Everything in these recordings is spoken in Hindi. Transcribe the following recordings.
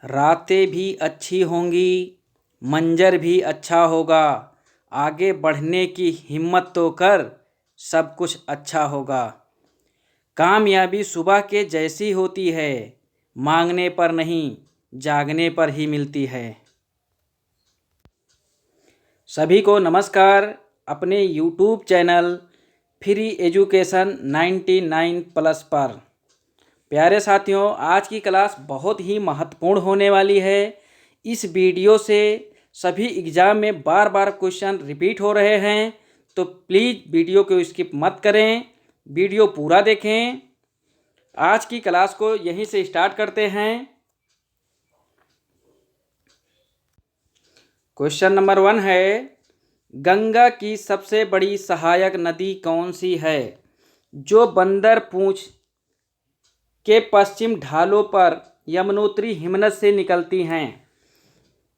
रातें भी अच्छी होंगी, मंजर भी अच्छा होगा। आगे बढ़ने की हिम्मत तो कर, सब कुछ अच्छा होगा। कामयाबी सुबह के जैसी होती है, मांगने पर नहीं, जागने पर ही मिलती है। सभी को नमस्कार। अपने YouTube चैनल फ्री एजुकेशन 99+ पर प्यारे साथियों, आज की क्लास बहुत ही महत्वपूर्ण होने वाली है। इस वीडियो से सभी एग्ज़ाम में बार बार क्वेश्चन रिपीट हो रहे हैं, तो प्लीज़ वीडियो को स्किप मत करें, वीडियो पूरा देखें। आज की क्लास को यहीं से स्टार्ट करते हैं। क्वेश्चन नंबर 1 है, गंगा की सबसे बड़ी सहायक नदी कौन सी है जो बंदर पूंछ के पश्चिम ढालों पर यमुनोत्री हिमनद से निकलती हैं?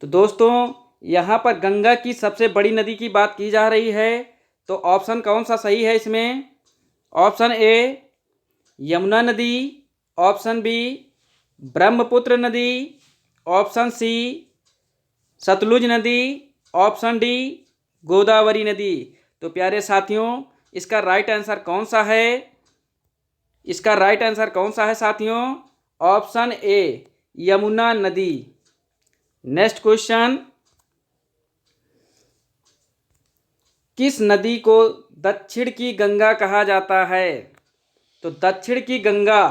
तो दोस्तों, यहाँ पर गंगा की सबसे बड़ी नदी की बात की जा रही है, तो ऑप्शन कौन सा सही है इसमें? ऑप्शन ए यमुना नदी, ऑप्शन बी ब्रह्मपुत्र नदी, ऑप्शन सी सतलुज नदी, ऑप्शन डी गोदावरी नदी। तो प्यारे साथियों, इसका राइट आंसर कौन सा है? इसका राइट आंसर कौन सा है साथियों? ऑप्शन ए यमुना नदी। नेक्स्ट क्वेश्चन, किस नदी को दक्षिण की गंगा कहा जाता है? तो दक्षिण की गंगा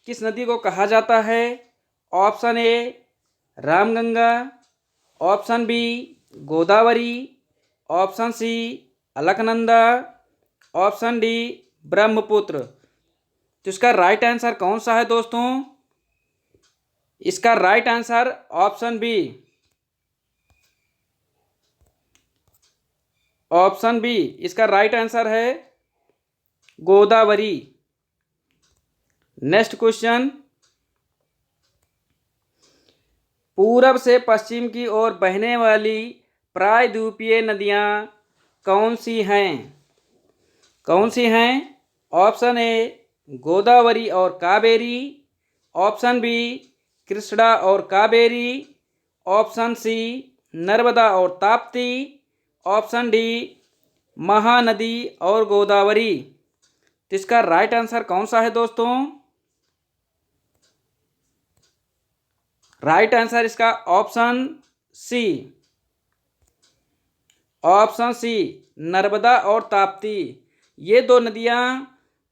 किस नदी को कहा जाता है? Option A Ramganga, option B Godavari, option C Alaknanda, option D Brahmaputra. तो इसका राइट आंसर कौन सा है दोस्तों? इसका right answer option B, option B इसका राइट आंसर है गोदावरी। नेक्स्ट क्वेश्चन, पूरब से पश्चिम की ओर बहने वाली प्रायद्वीपीय नदियां कौन सी हैं? कौन सी हैं? ऑप्शन ए गोदावरी और कावेरी, ऑप्शन बी कृष्णा और कावेरी, ऑप्शन सी नर्मदा और ताप्ती, ऑप्शन डी महानदी और गोदावरी। तो इसका राइट आंसर कौन सा है दोस्तों? राइट आंसर इसका option C, option C Narmada और ताप्ती। ये दो नदियां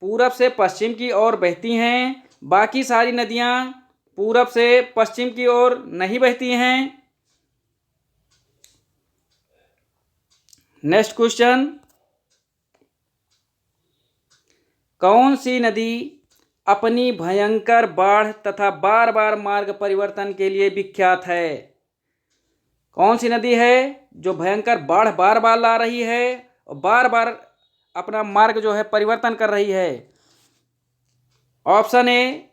पूरब से पश्चिम की ओर बहती हैं, बाकी सारी नदियां पूरब से पश्चिम की ओर नहीं बहती हैं। नेक्स्ट क्वेश्चन, कौन सी नदी अपनी भयंकर बाढ़ तथा बार बार मार्ग परिवर्तन के लिए विख्यात है? कौन सी नदी है जो भयंकर बाढ़ बार बार ला रही है और बार बार अपना मार्ग जो है परिवर्तन कर रही है? ऑप्शन ए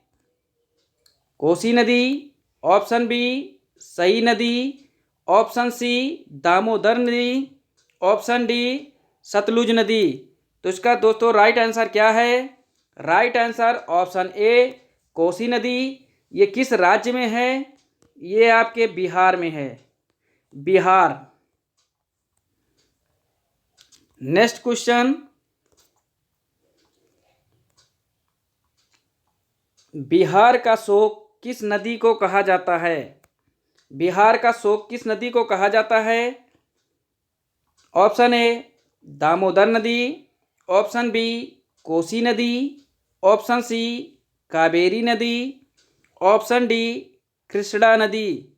कोसी नदी, ऑप्शन बी सई नदी, ऑप्शन सी दामोदर नदी, ऑप्शन डी सतलुज नदी। तो इसका दोस्तों राइट आंसर क्या है? राइट आंसर ऑप्शन ए कोसी नदी। ये किस राज्य में है? ये आपके बिहार में है, बिहार। नेक्स्ट क्वेश्चन, बिहार का शोक किस नदी को कहा जाता है? बिहार का शोक किस नदी को कहा जाता है? ऑप्शन ए दामोदर नदी, ऑप्शन बी कोसी नदी, ऑप्शन सी कावेरी नदी, ऑप्शन डी कृष्णा नदी।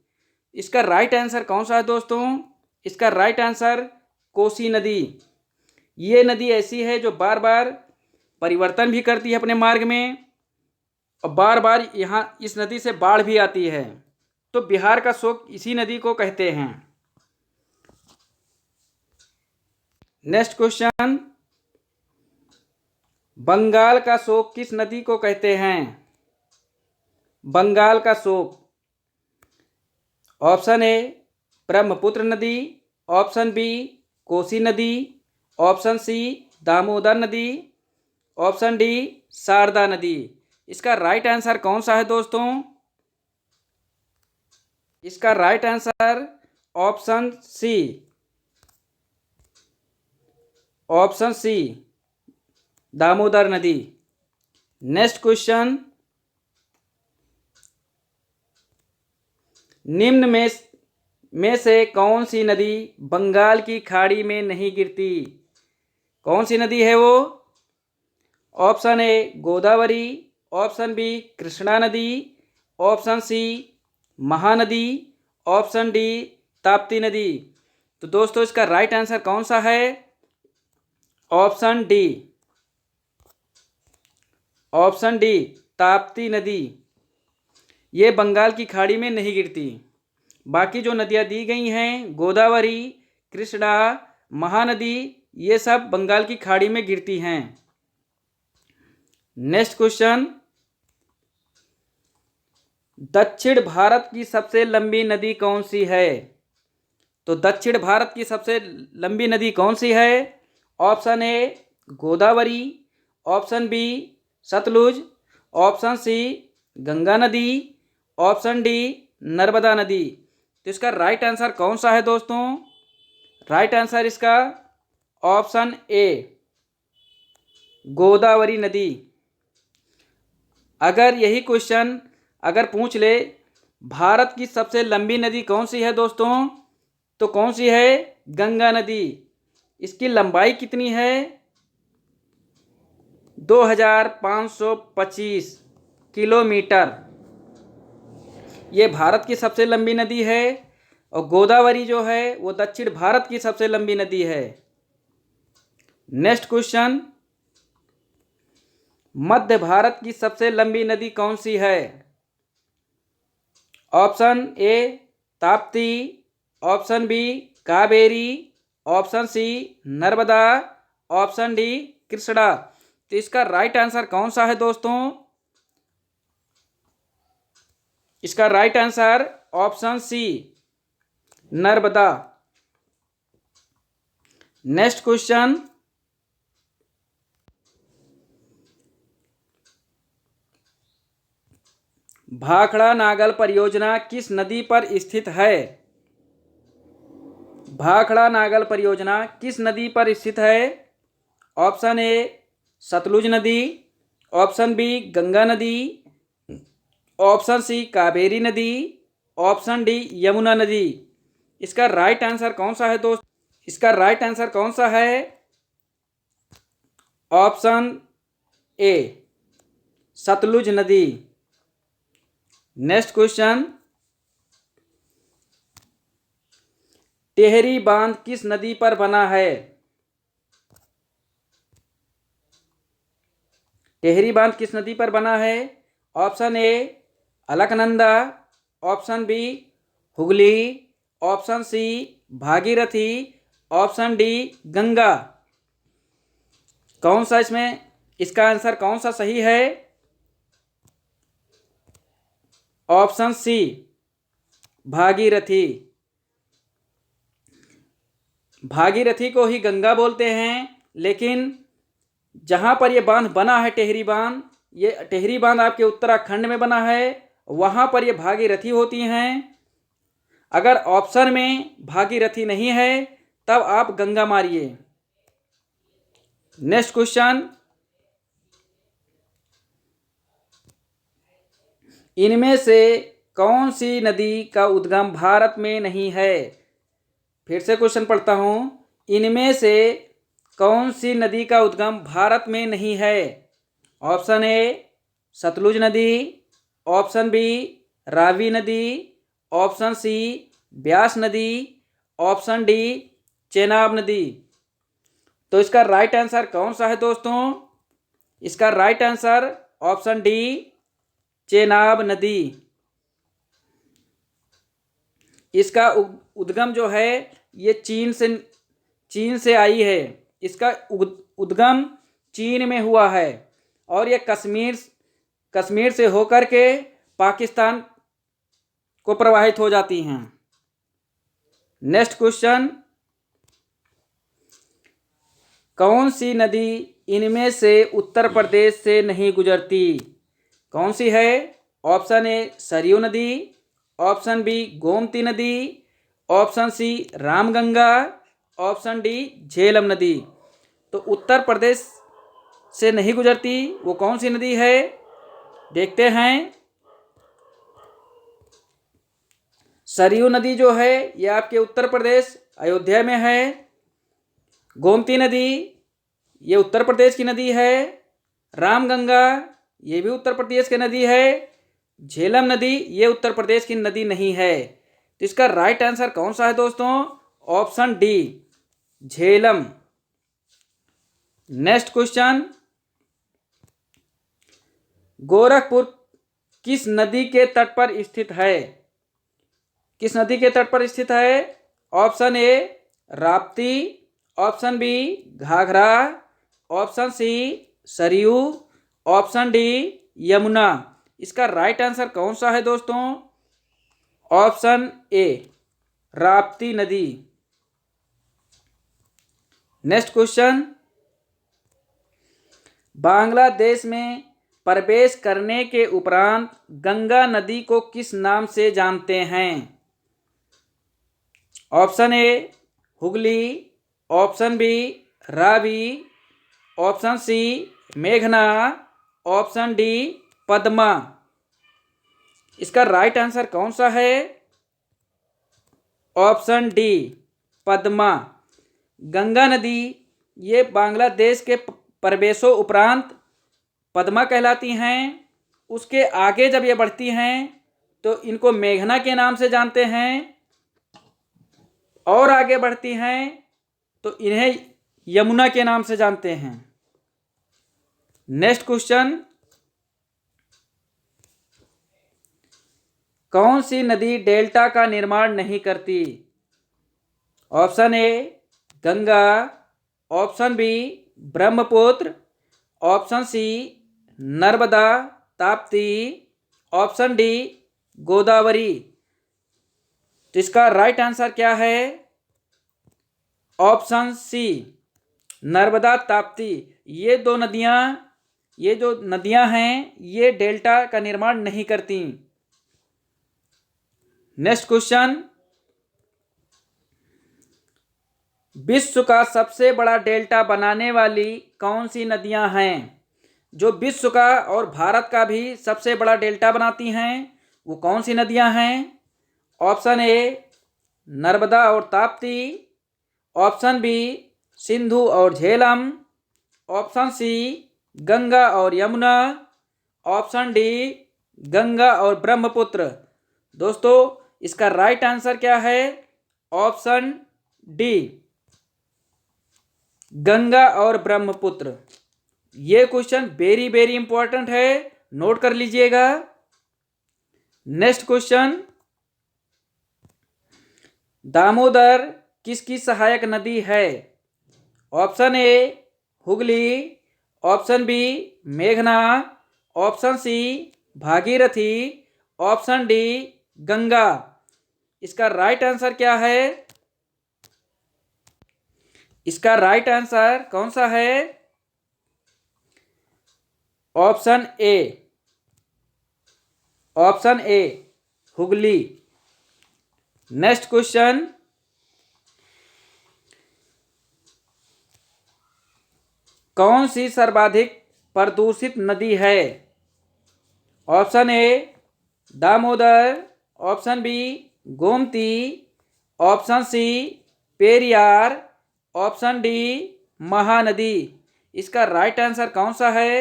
इसका राइट आंसर कौन सा है दोस्तों? इसका राइट आंसर कोसी नदी। ये नदी ऐसी है जो बार बार परिवर्तन भी करती है अपने मार्ग में, और बार बार यहाँ इस नदी से बाढ़ भी आती है, तो बिहार का शोक इसी नदी को कहते हैं। नेक्स्ट क्वेश्चन, बंगाल का शोक किस नदी को कहते हैं? बंगाल का शोक, ऑप्शन ए ब्रह्मपुत्र नदी, ऑप्शन बी कोसी नदी, ऑप्शन सी दामोदर नदी, ऑप्शन डी शारदा नदी। इसका राइट आंसर कौन सा है दोस्तों? इसका right answer option C, option C Damodar नदी। नेक्स्ट क्वेश्चन, निम्न में से कौन सी नदी बंगाल की खाड़ी में नहीं गिरती? कौन सी नदी है वो? Option A Godavari, option B Krishna नदी, option C Mahanadi, option D Tapti नदी। तो दोस्तों इसका राइट आंसर कौन सा है? Option D, option D Tapti नदी। ये बंगाल की खाड़ी में नहीं गिरती। बाकी जो नदियां दी गई हैं गोदावरी, कृष्णा, महानदी, ये सब बंगाल की खाड़ी में गिरती हैं। नेक्स्ट क्वेश्चन, दक्षिण भारत की सबसे लंबी नदी कौन सी है? तो दक्षिण भारत की सबसे लंबी नदी कौन सी है? Option A Godavari, option B Sutlej, option C Ganga नदी, ऑप्शन डी नर्मदा नदी। तो इसका राइट आंसर कौन सा है दोस्तों? राइट आंसर इसका ऑप्शन ए गोदावरी नदी। अगर यही क्वेश्चन अगर पूछ ले भारत की सबसे लंबी नदी कौन सी है दोस्तों, तो कौन सी है? गंगा नदी। इसकी लंबाई कितनी है? 2525 किलोमीटर। ये भारत की सबसे लंबी नदी है और गोदावरी जो है वो दक्षिण भारत की सबसे लंबी नदी है। नेक्स्ट क्वेश्चन, मध्य भारत की सबसे लंबी नदी कौन सी है? Option A Tapti, option B Kaveri, option C Narmada, option D Krishna. तो इसका राइट आंसर कौन सा है दोस्तों? इसका right answer option C Narmada. Next question, Bhakra Nangal परियोजना किस नदी पर स्थित है? भाखड़ा नागल परियोजना किस नदी पर स्थित है? ऑप्शन ए सतलुज नदी, ऑप्शन बी गंगा नदी, ऑप्शन सी कावेरी नदी, ऑप्शन डी यमुना नदी। इसका राइट आंसर कौन सा है दोस्त? इसका राइट आंसर कौन सा है? ऑप्शन ए सतलुज नदी। नेक्स्ट क्वेश्चन, टेहरी बांध किस नदी पर बना है? टेहरी बांध किस नदी पर बना है? Option A Alaknanda, option B Hooghly, option C Bhagirathi, option D Ganga. कौन सा इसमें इसका आंसर कौन सा सही है? Option C Bhagirathi. भागीरथी को ही गंगा बोलते हैं, लेकिन जहां पर यह बांध बना है टेहरी बांध, ये टेहरी बांध आपके उत्तराखंड में बना है, वहां पर ये भागीरथी होती हैं। अगर ऑप्शन में भागीरथी नहीं है तब आप गंगा मारिए। नेक्स्ट क्वेश्चन, इनमें से कौन सी नदी का उद्गम भारत में नहीं है? फिर से क्वेश्चन पढ़ता हूं, इनमें से कौन सी नदी का उद्गम भारत में नहीं है? ऑप्शन ए सतलुज नदी, ऑप्शन बी रावी नदी, ऑप्शन सी ब्यास नदी, ऑप्शन डी चेनाब नदी। तो इसका राइट आंसर कौन सा है दोस्तों? इसका right answer option D Chenab नदी। इसका उद्गम जो है ये चीन से आई है। इसका उद्गम चीन में हुआ है और ये कश्मीर से होकर के पाकिस्तान को प्रवाहित हो जाती हैं। नेक्स्ट क्वेश्चन, कौन सी नदी इनमें से उत्तर प्रदेश से नहीं गुजरती? कौन सी है? ऑप्शन ए सरयू नदी, ऑप्शन बी गोमती नदी, option C Ramganga, option D Jhelum नदी। तो उत्तर प्रदेश से नहीं गुजरती वो कौन सी नदी है, देखते हैं। सरयू नदी जो है ये आपके उत्तर प्रदेश अयोध्या में है। गोमती नदी ये उत्तर प्रदेश की नदी है। रामगंगा ये भी उत्तर प्रदेश की नदी है। झेलम नदी ये उत्तर प्रदेश की नदी नहीं है। तो इसका राइट आंसर कौन सा है दोस्तों, option D Jhelum. Next question, Gorakhpur किस नदी के तट पर स्थित है, किस नदी के तट पर स्थित है। Option A Rapti, option B Ghaghara, option C Saryu, option D Yamuna. इसका राइट आंसर कौन सा है दोस्तों, ऑप्शन ए राप्ती नदी। नेक्स्ट क्वेश्चन, बांग्लादेश में प्रवेश करने के उपरांत गंगा नदी को किस नाम से जानते हैं। Option A Hooghly, option B Ravi, option C मेघना, ऑप्शन डी पद्मा। इसका राइट आंसर कौन सा है, ऑप्शन डी पद्मा। गंगा नदी ये बांग्लादेश के प्रवेशों उपरांत पद्मा कहलाती हैं। उसके आगे जब ये बढ़ती हैं तो इनको मेघना के नाम से जानते हैं, और आगे बढ़ती हैं तो इन्हें यमुना के नाम से जानते हैं। नेक्स्ट क्वेश्चन, कौन सी नदी डेल्टा का निर्माण नहीं करती। Option A Ganga, option B Brahmaputra, option C Narmada Tapti, option D Godavari. तो इसका राइट आंसर क्या है, ऑप्शन सी नर्मदा ताप्ती। ये दो नदियां, ये जो नदियां हैं ये डेल्टा का निर्माण नहीं करती। नेक्स्ट क्वेश्चन, विश्व का सबसे बड़ा डेल्टा बनाने वाली कौन सी नदियां हैं। जो विश्व का और भारत का भी सबसे बड़ा डेल्टा बनाती हैं वो कौन सी नदियां हैं। ऑप्शन ए नर्मदा और ताप्ती, ऑप्शन बी सिंधु और झेलम, ऑप्शन सी गंगा और यमुना, ऑप्शन डी गंगा और ब्रह्मपुत्र। दोस्तों इसका राइट आंसर क्या है, ऑप्शन डी गंगा और ब्रह्मपुत्र। ये क्वेश्चन वेरी वेरी इंपॉर्टेंट है, नोट कर लीजिएगा। नेक्स्ट क्वेश्चन, दामोदर किसकी सहायक नदी है। Option A Hooghly, option B मेघना, option C Bhagirathi, option D Ganga. इसका राइट आंसर क्या है, इसका राइट आंसर कौन सा है, option A, option A Hooghly. Next question, कौन सी सर्वाधिक प्रदूषित नदी है। Option A Damodar, option B Gomti, option C Periyar, option D Mahanadi. इसका राइट आंसर कौन सा है,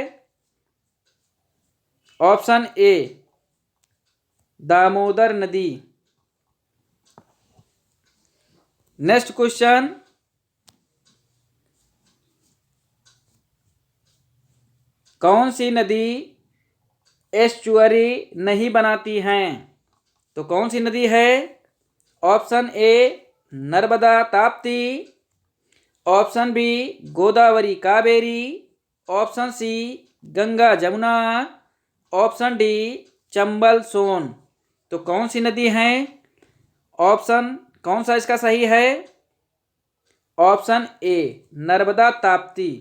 ऑप्शन ए दामोदर नदी। नेक्स्ट क्वेश्चन, कौन सी नदी एस्चुअरी नहीं बनाती हैं। तो कौन सी नदी है, option A Narmada Tapti, option B Godavari Kaveri, option C Ganga Jamuna, option D Chambal Son. तो कौन सी नदी है, ऑप्शन कौन सा इसका सही है, ऑप्शन ए नर्मदा ताप्ती।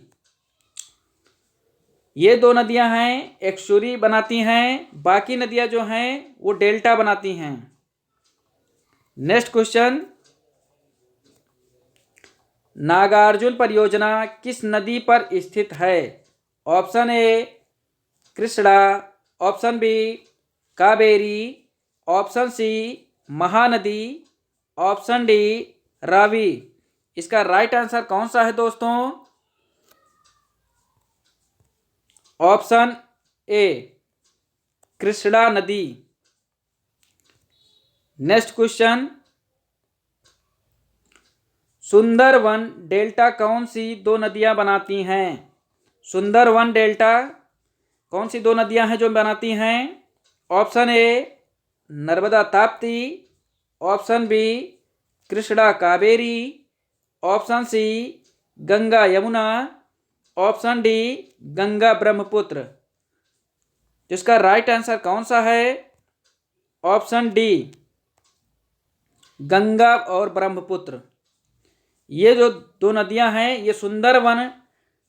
ये दो नदियां हैं एक्सुरी बनाती हैं, बाकी नदियां जो हैं वो डेल्टा बनाती हैं। नेक्स्ट क्वेश्चन, नागार्जुन परियोजना किस नदी पर स्थित है? Option A Krishna, option B Kaveri, option C Mahanadi, option D Ravi. इसका राइट आंसर कौन सा है दोस्तों? ऑप्शन ए कृष्णा नदी। नेक्स्ट क्वेश्चन, सुंदरवन डेल्टा कौन सी दो नदियां बनाती हैं? सुंदरवन डेल्टा कौन सी दो नदियां हैं जो बनाती हैं? Option A Narmada Tapti, option B Krishna Kaveri, option C Ganga Yamuna, option D Ganga Brahmaputra. जिसका राइट आंसर कौन सा है? ऑप्शन डी गंगा और ब्रह्मपुत्र। ये जो दो नदियां हैं ये सुंदरवन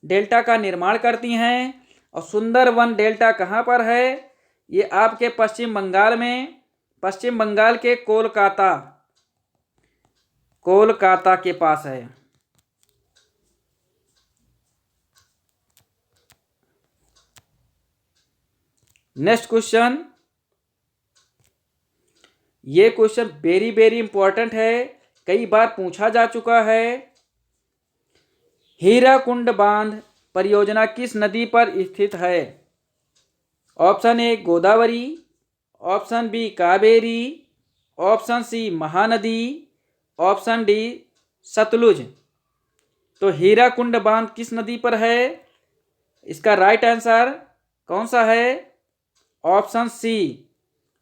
डेल्टा का निर्माण करती हैं। और सुंदरवन डेल्टा कहाँ पर है? ये आपके पश्चिम बंगाल में, पश्चिम बंगाल के कोलकाता के पास है। नेक्स्ट क्वेश्चन, ये क्वेश्चन वेरी वेरी इंपॉर्टेंट है, कई बार पूछा जा चुका है। हीराकुंड बांध परियोजना किस नदी पर स्थित है? Option A Godavari, option B Kaveri, option C Mahanadi, option D Sutlej. तो हीराकुंड बांध किस नदी पर है? इसका राइट आंसर कौन सा है? Option C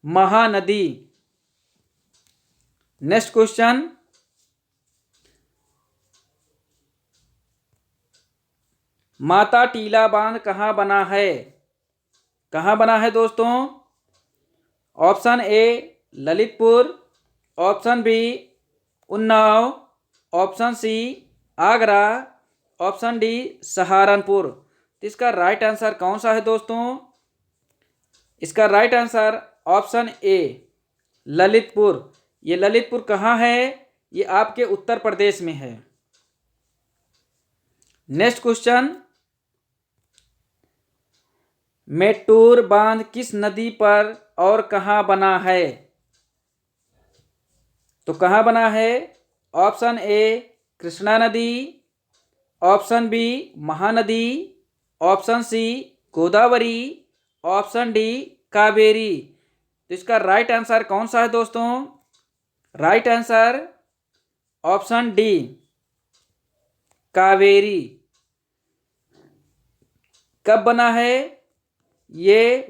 Mahanadi. Next question, Mata Tila बांध कहाँ बना है? कहाँ बना है दोस्तों? Option A Lalitpur, option B Unnao, option C Agra, option D Saharanpur. तो इसका राइट आंसर कौन सा है दोस्तों? इसका right answer option A Lalitpur. ये ललितपुर कहाँ है? ये आपके उत्तर प्रदेश में है। नेक्स्ट क्वेश्चन, मेट्टूर बांध किस नदी पर और कहाँ बना है? तो कहाँ बना है? ऑप्शन ए कृष्णा नदी, option B Mahanadi, option C Godavari, option D Kaveri. तो इसका राइट आंसर कौन सा है दोस्तों? Right answer option D Kaveri. कब बना है? ये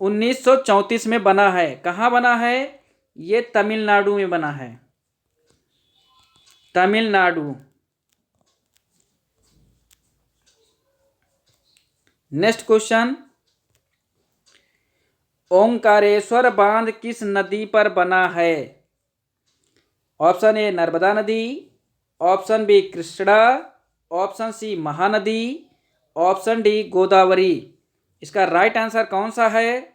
1934 में बना है। कहाँ बना है? ये तमिलनाडु में बना है, तमिलनाडु। नेक्स्ट क्वेश्चन, ओंकारेश्वर बांध किस नदी पर बना है? ऑप्शन ए नर्मदा नदी, option B Krishna, option C Mahanadi, option D Godavari. इसका राइट आंसर कौन सा है?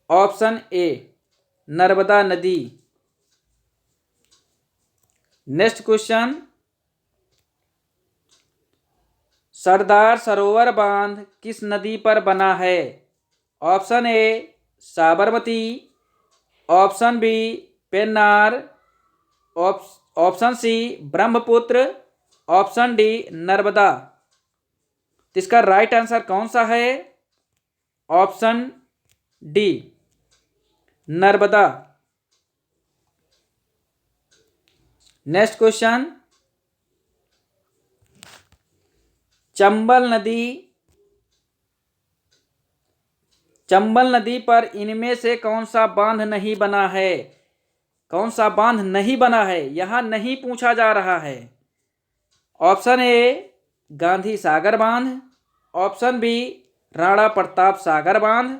ऑप्शन ए नर्मदा नदी। नेक्स्ट क्वेश्चन, सरदार सरोवर बांध किस नदी पर बना है? Option A Sabarmati, option B Pennar, option C Brahmaputra, option D Narmada. तो इसका राइट आंसर कौन सा है? Option D Narmada. Next question, Chambal नदी पर इनमें से कौन सा बांध नहीं बना है? कौन सा बांध नहीं बना है? यहां नहीं पूछा जा रहा है। ऑप्शन ए गांधी सागर बांध, ऑप्शन बी राणा प्रताप सागर बांध,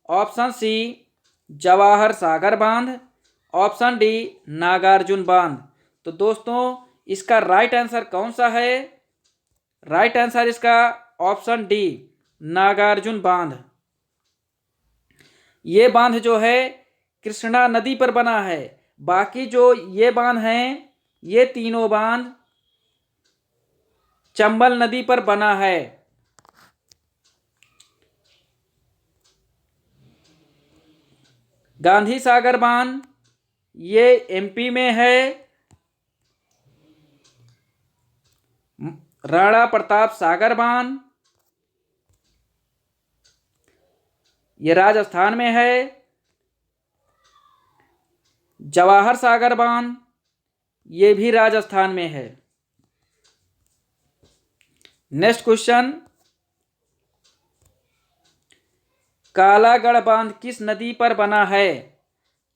ऑप्शन सी जवाहर सागर बांध, ऑप्शन डी नागार्जुन बांध। तो दोस्तों इसका राइट आंसर कौन सा है? राइट आंसर इसका ऑप्शन डी नागार्जुन बांध। ये बांध जो है कृष्णा नदी पर बना है। बाकी जो ये बांध हैं, ये तीनों बांध चंबल नदी पर बना है। गांधी सागर बांध ये एमपी में है। राणा प्रताप सागर बांध ये राजस्थान में है। जवाहर सागर बांध ये भी राजस्थान में है। नेक्स्ट क्वेश्चन, कालागढ़ बांध किस नदी पर बना है?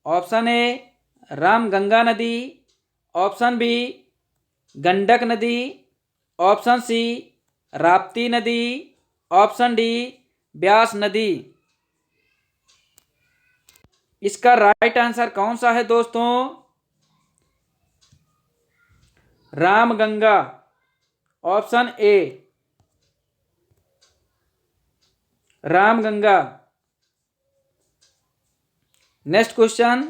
ऑप्शन ए रामगंगा नदी, ऑप्शन बी गंडक नदी, ऑप्शन सी राप्ती नदी, ऑप्शन डी ब्यास नदी। इसका राइट आंसर कौन सा है दोस्तों? Ramganga, option A Ramganga. Next question,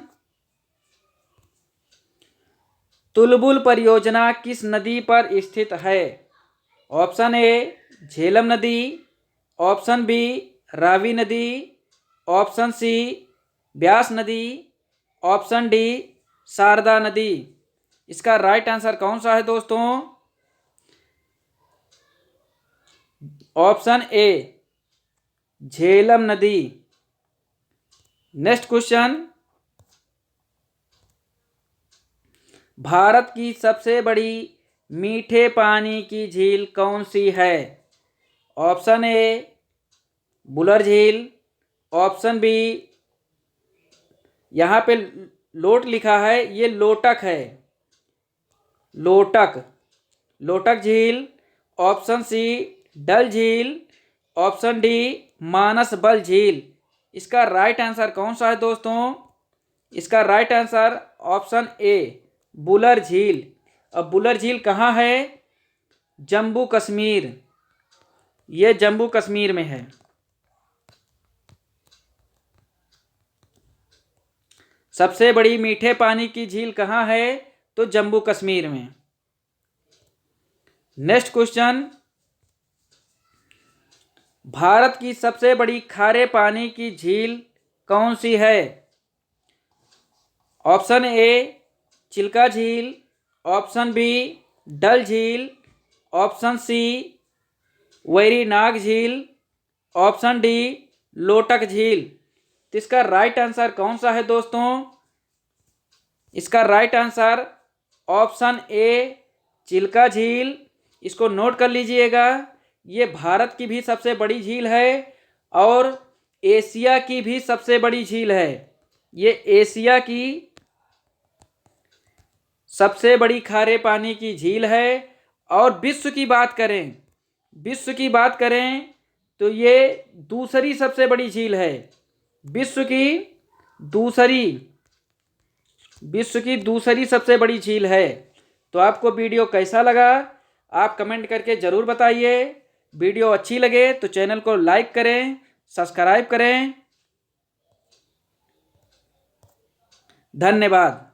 Tulbul परियोजना किस नदी पर स्थित है? ऑप्शन ए झेलम नदी, ऑप्शन बी रावी नदी, ऑप्शन सी ब्यास नदी, ऑप्शन डी शारदा नदी। इसका राइट आंसर कौन सा है दोस्तों? ऑप्शन ए झेलम नदी। नेक्स्ट क्वेश्चन, भारत की सबसे बड़ी मीठे पानी की झील कौन सी है? ऑप्शन ए बुलर झील, ऑप्शन बी यहाँ पे लोट लिखा है, ये लोटक है, लोटक झील, ऑप्शन सी डल झील, ऑप्शन डी मानस बल झील। इसका राइट आंसर कौन सा है दोस्तों? इसका right answer option A Wular झील। अब बुलर झील कहाँ है? जम्मू कश्मीर, ये जम्मू कश्मीर में है। सबसे बड़ी मीठे पानी की झील कहाँ है? तो जम्मू कश्मीर में। नेक्स्ट क्वेश्चन, भारत की सबसे बड़ी खारे पानी की झील कौन सी है? ऑप्शन ए चिल्का झील, ऑप्शन बी डल झील, ऑप्शन सी वेरीनाग झील, ऑप्शन डी लोटक झील। तो इसका राइट आंसर कौन सा है दोस्तों? इसका right answer option A Chilka झील। इसको नोट कर लीजिएगा, ये भारत की भी सबसे बड़ी झील है और एशिया की भी सबसे बड़ी झील है। ये एशिया की सबसे बड़ी खारे पानी की झील है। और विश्व की बात करें तो ये दूसरी सबसे बड़ी झील है। विश्व की दूसरी सबसे बड़ी झील है। तो आपको वीडियो कैसा लगा आप कमेंट करके ज़रूर बताइए। वीडियो अच्छी लगे तो चैनल को लाइक करें, सब्सक्राइब करें। धन्यवाद।